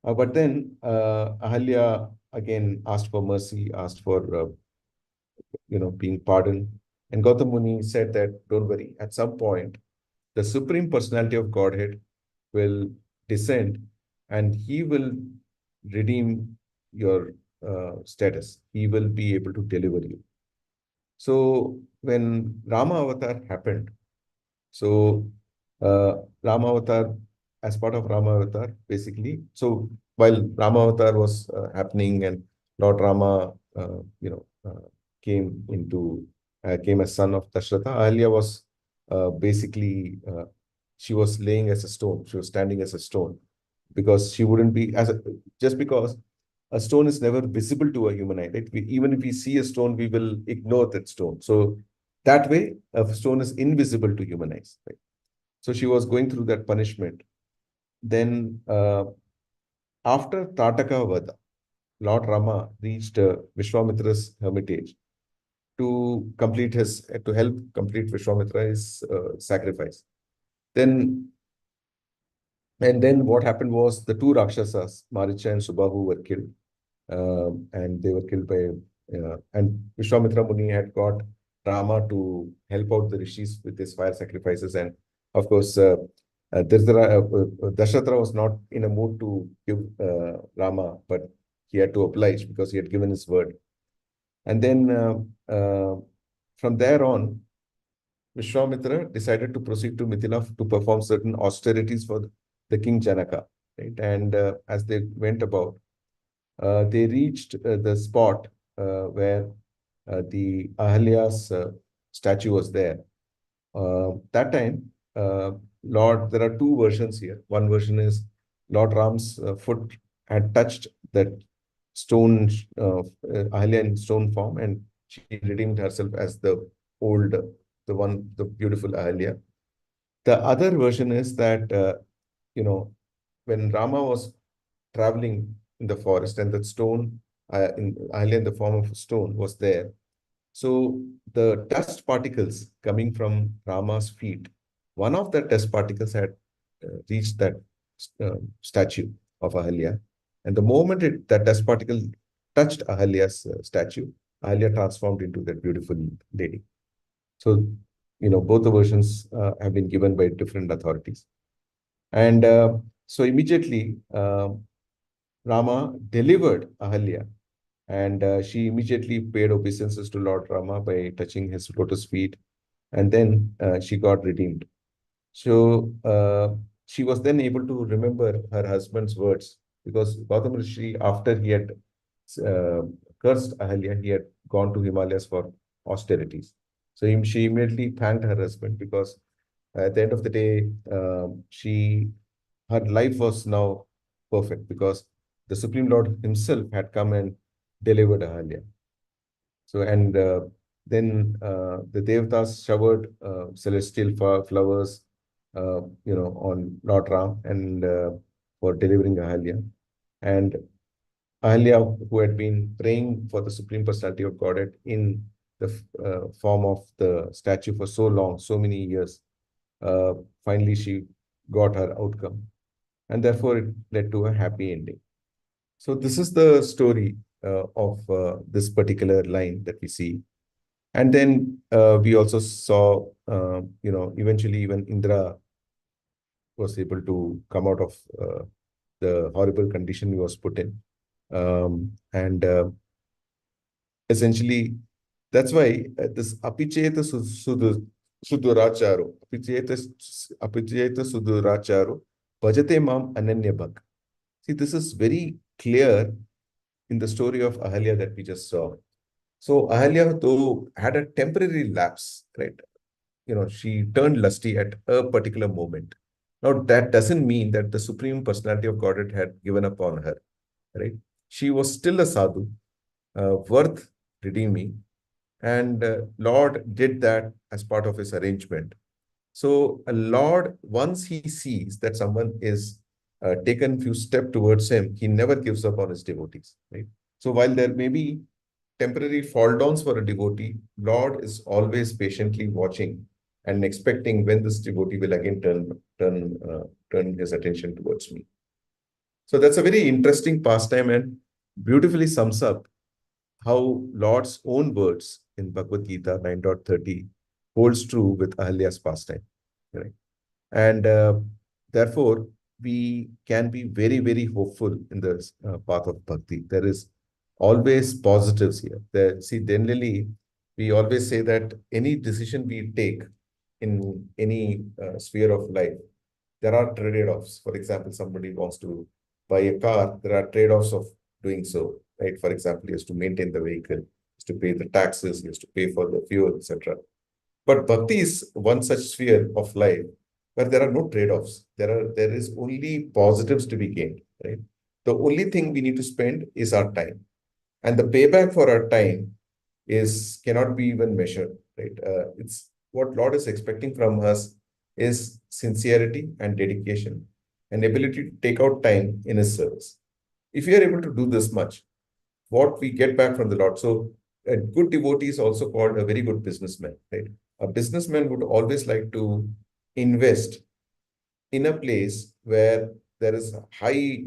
But then Ahalya again asked for mercy, asked for, being pardoned. And Gautam Muni said that, don't worry, at some point, the Supreme Personality of Godhead will descend and he will redeem your status. He will be able to deliver you. So when Rama Avatar happened, so Rama Avatar, as part of Rama Avatar, basically, so while Rama Avatar was happening and Lord Rama, came as son of Dasharatha, Ahalya was basically, she was laying as a stone. She was standing as a stone because she wouldn't be just because a stone is never visible to a human eye, right? Even if we see a stone, we will ignore that stone. So that way, a stone is invisible to human eyes, right? So she was going through that punishment. Then, after Tataka Vada, Lord Rama reached Vishwamitra's hermitage to help complete Vishwamitra's sacrifice. And then what happened was the two Rakshasas, Maricha and Subahu, were killed. And they were killed by, and Vishwamitra Muni had got Rama to help out the rishis with his fire sacrifices. And of course, Dasharatha was not in a mood to give Rama, but he had to oblige because he had given his word. And then from there on, Vishwamitra decided to proceed to Mithila to perform certain austerities for the King Janaka. Right? And as they went about, they reached the spot where the Ahalya's statue was there. That time, there are two versions here. One version is Lord Ram's foot had touched that stone, Ahalya in stone form, and she redeemed herself as the beautiful Ahalya. The other version is that, when Rama was traveling in the forest and that stone, Ahalya in the form of a stone was there. So the dust particles coming from Rama's feet, one of the dust particles had reached that statue of Ahalya. And the moment that dust particle touched Ahalya's statue, Ahalya transformed into that beautiful lady. So, both the versions have been given by different authorities. And so immediately, Rama delivered Ahalya, and she immediately paid obeisances to Lord Rama by touching his lotus feet, and then she got redeemed. So she was then able to remember her husband's words, because Gautam Rishi, after he had cursed Ahalya, he had gone to Himalayas for austerities. So she immediately thanked her husband, because at the end of the day, her life was now perfect, because the Supreme Lord himself had come and delivered Ahalya. So, and then the Devatas showered celestial flowers, on Lord Ram and for delivering Ahalya. And Ahalya, who had been praying for the Supreme Personality of Godhead in the form of the statue for so long, so many years, finally she got her outcome. And therefore, it led to a happy ending. So this is the story of this particular line that we see. And then we also saw, eventually even Indra was able to come out of the horrible condition he was put in. And essentially, that's why this apicheta Suduracharo. Apijeta Suduracharo. Bhajate Mam Ananya Bhak. See, this is very clear in the story of Ahalya that we just saw. So Ahalya, though, had a temporary lapse, right? She turned lusty at a particular moment. Now, that doesn't mean that the Supreme Personality of Godhead had given up on her, right? She was still a sadhu, worth redeeming, and Lord did that as part of his arrangement. So, a Lord, once he sees that someone is taken few steps towards him, he never gives up on his devotees, right? So, while there may be temporary fall downs for a devotee, Lord is always patiently watching and expecting when this devotee will again turn his attention towards me. So that's a very interesting pastime and beautifully sums up how Lord's own words in Bhagavad Gita 9.30 holds true with Ahalya's pastime. Right? And therefore, we can be very, very hopeful in the path of bhakti. There is always positives here. See, generally, we always say that any decision we take in any sphere of life, there are trade-offs. For example, somebody wants to buy a car, there are trade-offs of doing so. Right? For example, he has to maintain the vehicle, he has to pay the taxes, he has to pay for the fuel, etc. But bhakti is one such sphere of life where there are no trade-offs. There is only positives to be gained, right? The only thing we need to spend is our time. And the payback for our time cannot be even measured, right? It's what Lord is expecting from us is sincerity and dedication and ability to take out time in his service. If we are able to do this much, what we get back from the Lord. So a good devotee is also called a very good businessman, right? A businessman would always like to invest in a place where there is high,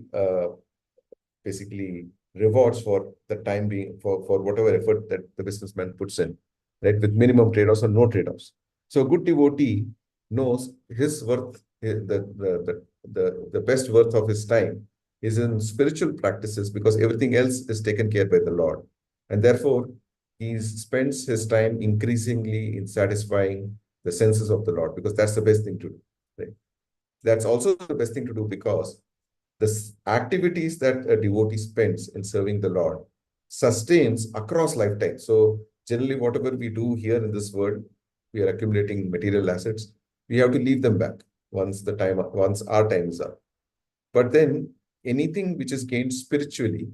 basically, rewards for the time being, for whatever effort that the businessman puts in, right? With minimum trade-offs or no trade-offs. So a good devotee knows his worth, the best worth of his time is in spiritual practices because everything else is taken care by the Lord. And therefore, he spends his time increasingly in satisfying the senses of the Lord because that's the best thing to do. Right? That's also the best thing to do because the activities that a devotee spends in serving the Lord sustains across lifetimes. So generally, whatever we do here in this world, we are accumulating material assets. We have to leave them back once our time is up. But then anything which is gained spiritually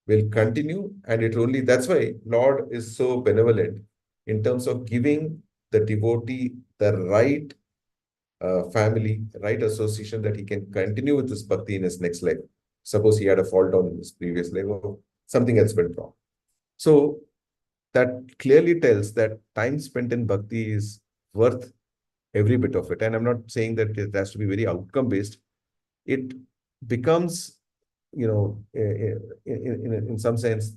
will continue, and that's why Lord is so benevolent in terms of giving the devotee the right family, right association that he can continue with this bhakti in his next life. Suppose he had a fall down in his previous life or something else went wrong. So that clearly tells that time spent in bhakti is worth every bit of it. And I'm not saying that it has to be very outcome based. It becomes, in some sense,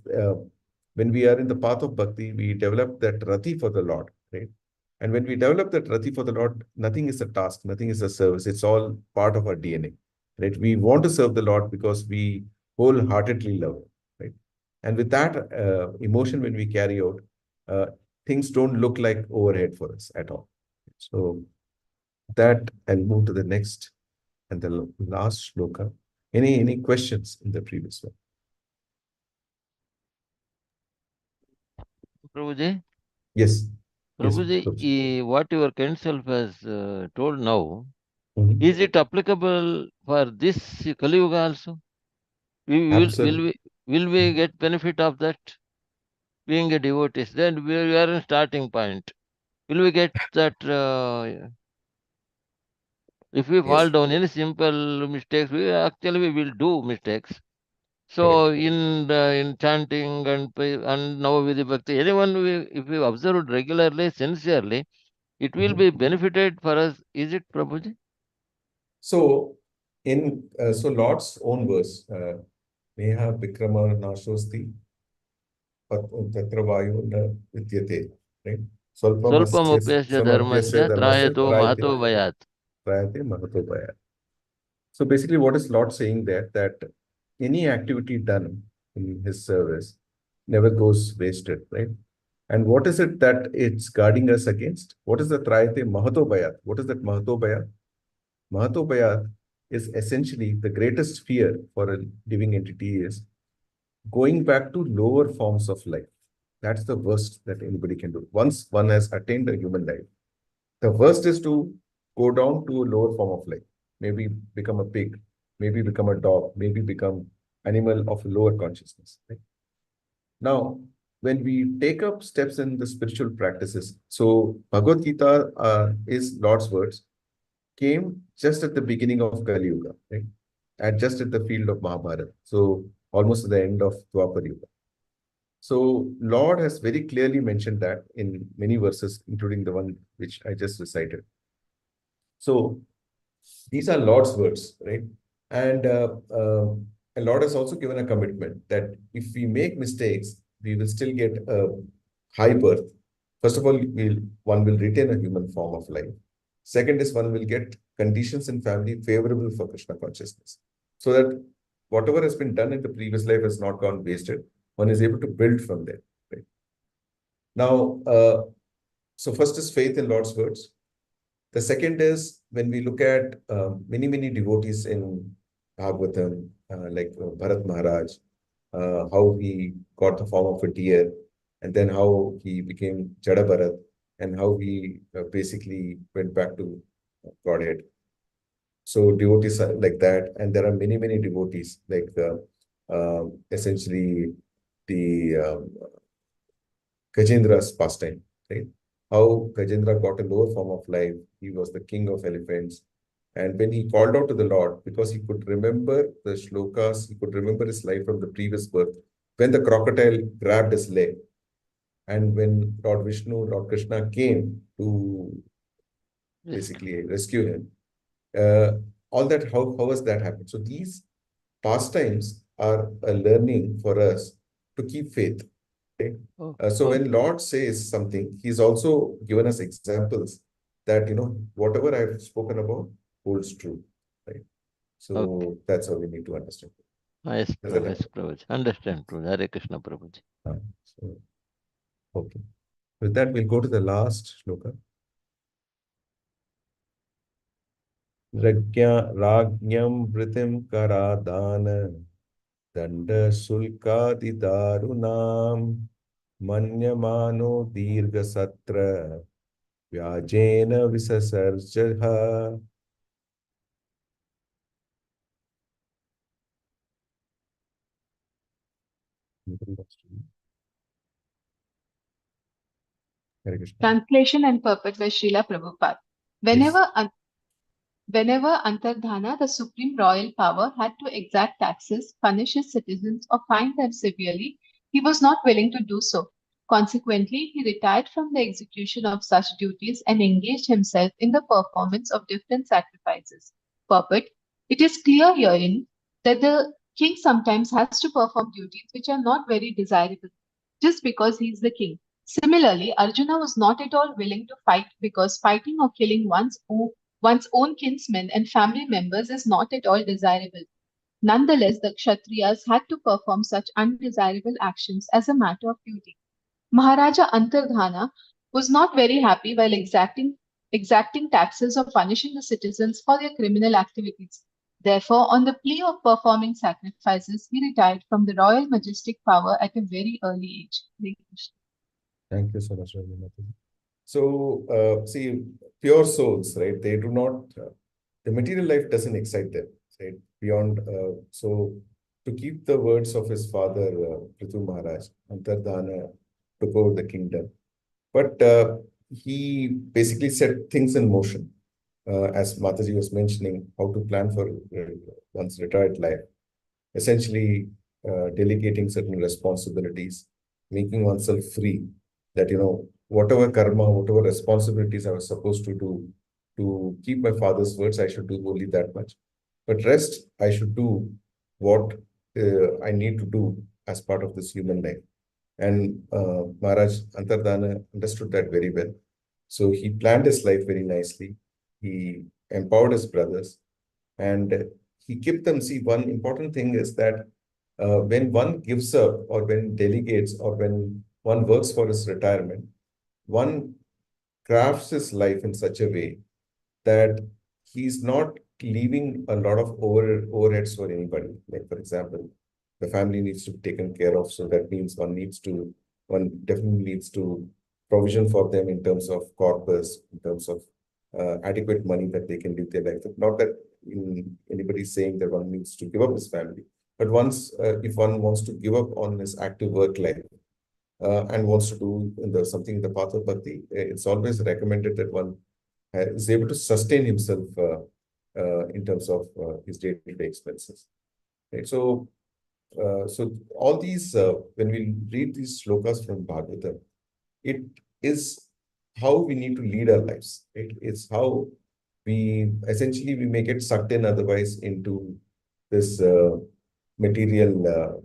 when we are in the path of bhakti, we develop that rati for the Lord, right? And when we develop that rati for the Lord, nothing is a task, nothing is a service. It's all part of our DNA, right? We want to serve the Lord because we wholeheartedly love Him, right? And with that emotion, when we carry out, uh, things don't look like overhead for us at all. So that I'll move to the next and the last shloka. Any questions in the previous one? Prabhuji, Yes. Yes. Prabhuji, what your kind self has told now, Mhm. is it applicable for this Kali Yuga also? Absolutely. Will we get benefit of that? Being a devotee, then we are in starting point. Will we get that if we fall Yes. down any simple mistakes, we will do mistakes. So Correct. in chanting and Navavidhi Bhakti, if we observe regularly, sincerely, it will Mhm. be benefited for us. Is it, Prabhuji? So Lord's own verse, Neha Vikrama Nashosti Tatra Vayu na Vidyate, right? Swalpamupyasya Swalpamapyasya dharmasya dharmasya trayato mahato trayate bhayat. trayate mahato bhaya. So basically, what is Lord saying there? That any activity done in his service never goes wasted, right? And what is it that it's guarding us against? What is the Trayate Mahatobhayat? What is that Mahatobhayat? Mahatobhayat is essentially the greatest fear for a living entity is going back to lower forms of life. That's the worst that anybody can do. Once one has attained a human life, the worst is to go down to a lower form of life. Maybe become a pig, maybe become a dog, maybe become animal of lower consciousness. Right? Now, when we take up steps in the spiritual practices, so Bhagavad Gita is Lord's words, came just at the beginning of Kali Yuga, right? Just at the field of Mahabharata. So almost at the end of Dwapar Yuga. So Lord has very clearly mentioned that in many verses, including the one which I just recited. So these are Lord's words, right? And Lord has also given a commitment that if we make mistakes, we will still get a high birth. First of all, one will retain a human form of life. Second is one will get conditions in family favorable for Krishna consciousness. So that whatever has been done in the previous life has not gone wasted. One is able to build from there. Right? Now, so first is faith in Lord's words. The second is when we look at many devotees in Bhagwatam, like Bharat Maharaj, how he got the form of a deer, and then how he became Jada Bharat, and how he basically went back to Godhead. So devotees are like that, and there are many devotees like essentially the Gajendra's pastime, right? How Gajendra got a lower form of life. He was the king of elephants. And when he called out to the Lord, because he could remember the shlokas, he could remember his life from the previous birth, when the crocodile grabbed his leg, and when Lord Vishnu, Lord Krishna came to basically rescue him, all that, how has that happened? So these pastimes are a learning for us to keep faith. Okay? So when Lord says something, He's also given us examples that, whatever I've spoken about holds true. Right? So that's how we need to understand. Yes, Prabhuji. Understand, Prabhuji. Hare Krishna, Prabhuji. So, okay. With that, we'll go to the last shloka. Rajnyam vritim karadana danda sulkadidarunam manyamano dirga satra vyajena visasarjaha. Translation and purport by Srila Prabhupada. Whenever Antardhana, the supreme royal power, had to exact taxes, punish his citizens, or fine them severely, he was not willing to do so. Consequently, he retired from the execution of such duties and engaged himself in the performance of different sacrifices. Purport. It is clear herein that the king sometimes has to perform duties which are not very desirable, just because he is the king. Similarly, Arjuna was not at all willing to fight because fighting or killing one's own kinsmen and family members is not at all desirable. Nonetheless, the Kshatriyas had to perform such undesirable actions as a matter of duty. Maharaja Antardhana was not very happy while exacting taxes or punishing the citizens for their criminal activities. Therefore, on the plea of performing sacrifices, he retired from the royal majestic power at a very early age. Thank you so much, Raghunathan. So, see, pure souls, right? They do not, the material life doesn't excite them, right? Beyond, so to keep the words of his father, Prithu Maharaj, Antardhana took over the kingdom. But he basically set things in motion, as Mataji was mentioning, how to plan for one's retired life. Essentially, delegating certain responsibilities, making oneself free, that, whatever karma, whatever responsibilities I was supposed to do to keep my father's words, I should do only that much. But rest, I should do what I need to do as part of this human life. And Maharaj Antardhana understood that very well. So he planned his life very nicely. He empowered his brothers, and he kept them. See, one important thing is that when one gives up, or when delegates, or when one works for his retirement, one crafts his life in such a way that he's not leaving a lot of overheads for anybody. Like, for example, the family needs to be taken care of. So that means one definitely needs to provision for them in terms of corpus, in terms of adequate money that they can live their life. Not that anybody is saying that one needs to give up his family, but if one wants to give up on his active work life, and wants to do something in the path of bhakti, it's always recommended that one is able to sustain himself in terms of his day-to-day expenses. Right? So all these, when we read these shlokas from Bhagavatam, it is how we need to lead our lives. Right? It's how we may get sucked in otherwise into this material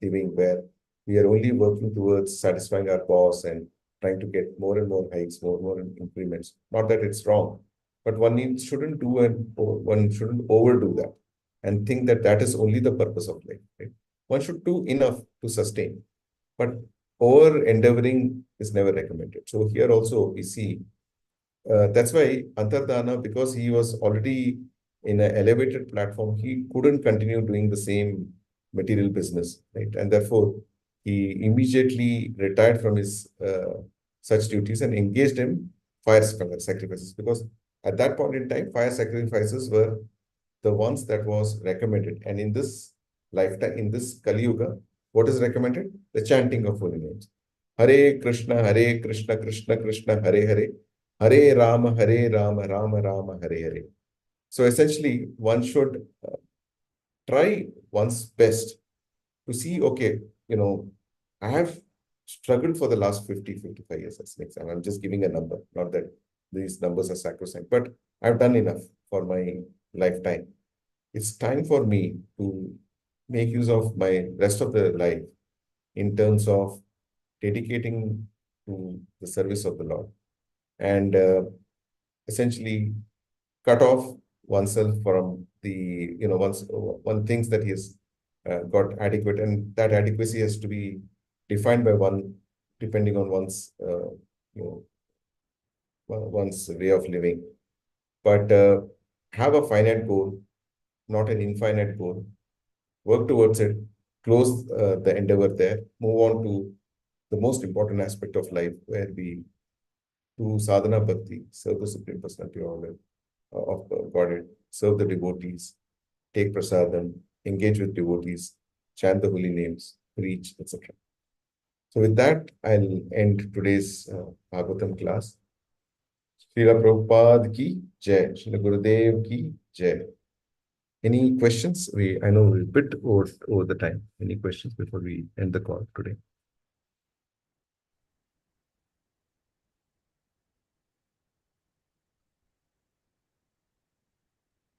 living, where we are only working towards satisfying our boss and trying to get more and more hikes, more increments. Not that it's wrong, but one shouldn't overdo that and think that that is only the purpose of life. Right? One should do enough to sustain, but over endeavoring is never recommended. So here also we see that's why Antardana, because he was already in an elevated platform, he couldn't continue doing the same material business, right? And therefore, he immediately retired from his such duties and engaged in fire sacrifices, because at that point in time, fire sacrifices were the ones that was recommended. And in this lifetime, in this Kali Yuga, what is recommended? The chanting of holy names. Hare Krishna, Krishna Krishna, Hare Hare. Hare Rama, Rama Rama, Hare Hare. So essentially, one should try one's best to see, okay, I have struggled for the last 55 years as an example. I'm just giving a number, not that these numbers are sacrosanct, but I've done enough for my lifetime. It's time for me to make use of my rest of the life in terms of dedicating to the service of the Lord, and essentially cut off oneself from the, one thinks that he has got adequate, and that adequacy has to be defined by one, depending on one's way of living. But have a finite goal, not an infinite goal. Work towards it, close the endeavor there, move on to the most important aspect of life, where we do sadhana bhakti, serve the Supreme Personality of Godhead, serve the devotees, take prasadam, engage with devotees, chant the holy names, preach, etc. So with that, I'll end today's Bhagavatam class. Srila Prabhupada ki jai, Srila Gurudev ki jai. Any questions? I know we're a bit over the time. Any questions before we end the call today?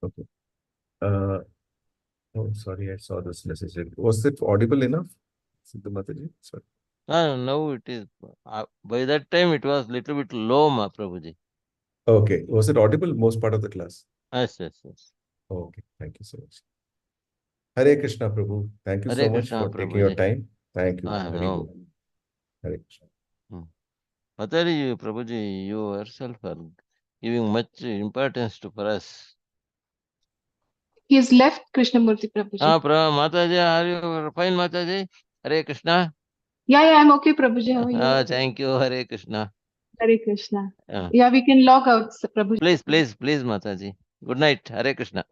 Okay. Oh, sorry, I saw this message. Was it audible enough? Siddha Mataji? Sorry. Now it is. By that time, it was little bit low, Prabhuji. Okay. Was it audible most part of the class? Yes. Okay. Thank you so much. Hare Krishna, Prabhu. Thank you Hare so much Krishna, for taking your Prabhuji. time. Thank you. Hari No. Bol. Hare Krishna. Mataji, Prabhuji, you yourself are giving much importance for us. He has left Krishnamurti Prabhuji. Mataji, are you fine, Mataji? Hare Krishna. Yeah, I'm okay, Prabhuji. How are you? Thank you, Hare Krishna. Hare Krishna. Yeah, we can log out, Prabhuji. Please, Mataji. Good night, Hare Krishna.